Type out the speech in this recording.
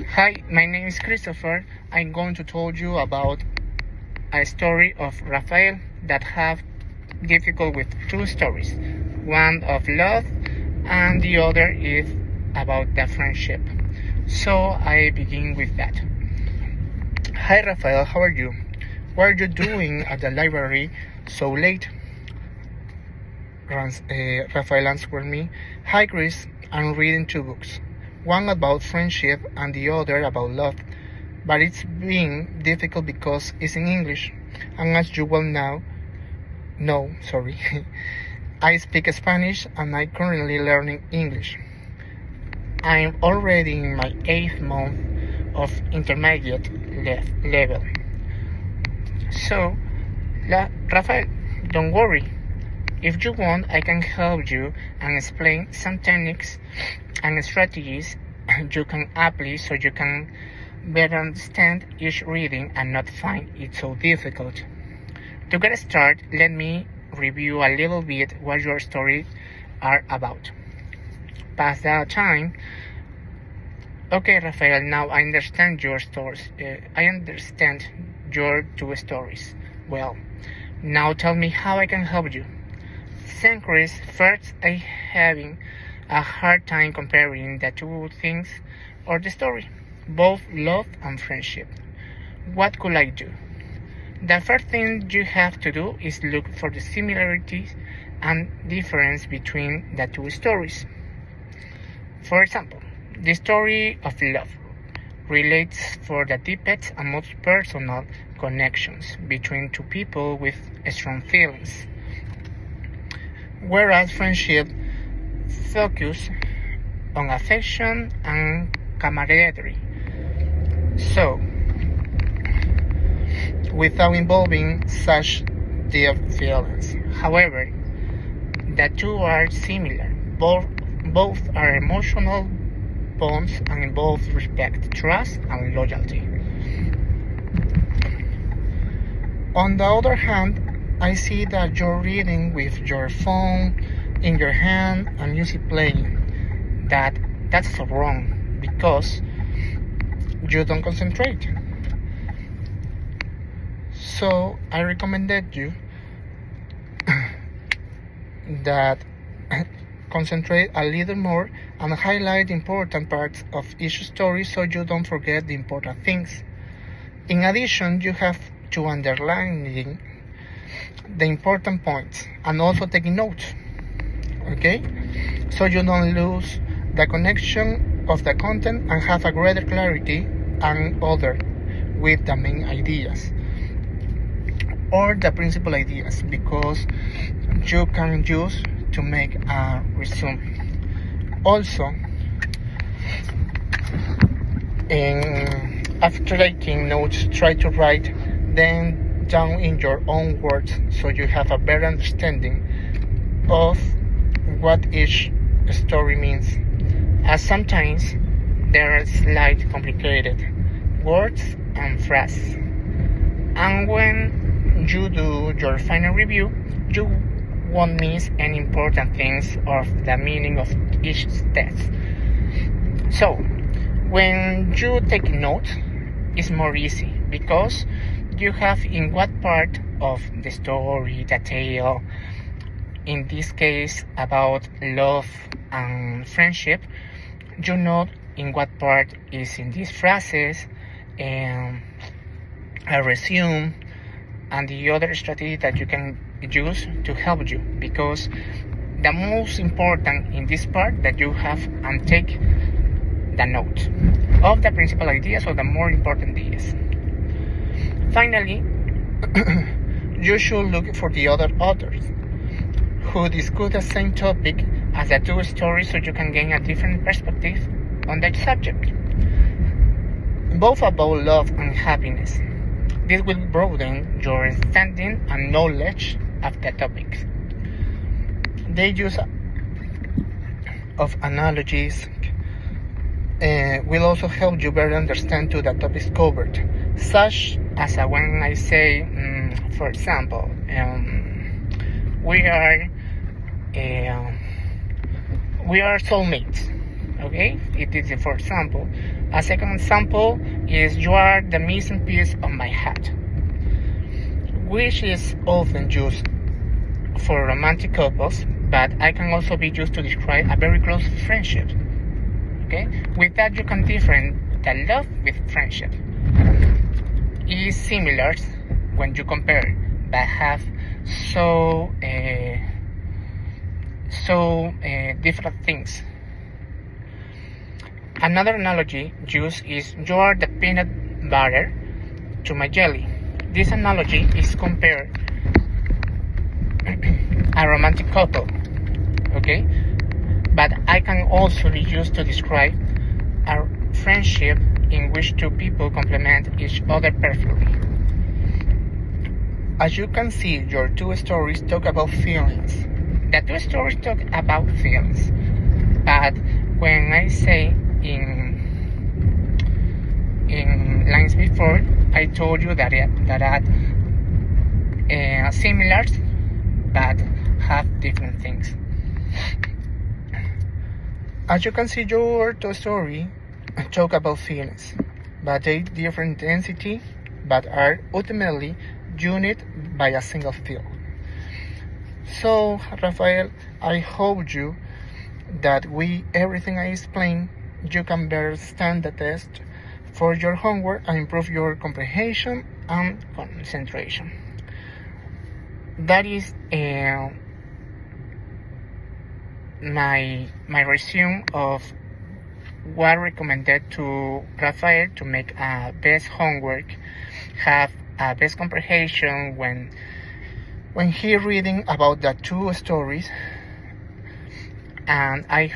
Hi, my name is Christopher. I'm going to tell you about a story of Rafael that have difficult with two stories. One of love and the other is about the friendship. So I begin with that. Hi Rafael, how are you? What are you doing at the library so late? Rafael answered me. Hi Chris, I'm reading two books. One about friendship and the other about love. But it's been difficult because it's in English. And as you well know, I speak Spanish and I'm currently learning English. I'm already in my 8th month of intermediate level. So, Rafael, don't worry. If you want, I can help you and explain some techniques and strategies you can apply so you can better understand each reading and not find it so difficult. To get started, let me review a little bit what your stories are about. Pass that time. Okay, Rafael, now I understand your stories. I understand your two stories. Well, now tell me how I can help you. Thanks, Chris. First, I'm having a hard time comparing the two things or the story, both love and friendship. What could I do? The first thing you have to do is look for the similarities and difference between the two stories. For example, the story of love relates for the deepest and most personal connections between two people with strong feelings, whereas friendship focus on affection and camaraderie. So, without involving such deep feelings. However, the two are similar. Both are emotional bonds and involve respect, trust, and loyalty. On the other hand, I see that you're reading with your phone in your hand and music playing. That's wrong because you don't concentrate. So I recommended you that concentrate a little more and highlight important parts of each story so you don't forget the important things. In addition, you have to underline the important points and also taking notes, okay? So you don't lose the connection of the content and have a greater clarity and order with the main ideas or the principal ideas because you can use to make a resume. Also, after taking notes, try to write them down in your own words so you have a better understanding of what each story means, as sometimes there are slight complicated words and phrases. And when you do your final review, you won't miss any important things of the meaning of each text. So, when you take notes, it's more easy because you have in what part of the story, the tale, in this case about love and friendship, you know in what part is in these phrases, a resume, and the other strategy that you can use to help you, because the most important in this part that you have and take the note of the principal ideas or the more important ideas. Finally, you should look for the other authors who discuss the same topic as the two stories so you can gain a different perspective on that subject, both about love and happiness. This will broaden your understanding and knowledge of the topics. The use of analogies will also help you better understand to the topics covered, such as when I say, for example, we are soulmates. Okay, it is the first sample. A second example is you are the missing piece of my hat, which is often used for romantic couples, but I can also be used to describe a very close friendship. Okay, with that you can differentiate the love with friendship. It is similar when you compare, but have so different things. Another analogy used is you are the peanut butter to my jelly. This analogy is compared a romantic couple, okay? But I can also be used to describe a friendship in which two people complement each other perfectly. As you can see, your two stories talk about feelings. The two stories talk about feelings, but when I say in lines before, I told you that similar but have different things. As you can see, your two stories talk about feelings, but they different density, but are ultimately united by a single feel. So, Rafael, I hope you that everything I explained, you can better understand the test for your homework and improve your comprehension and concentration. That is my resume of what recommended to Rafael to make a best homework, have a best comprehension when he reading about the two stories, and I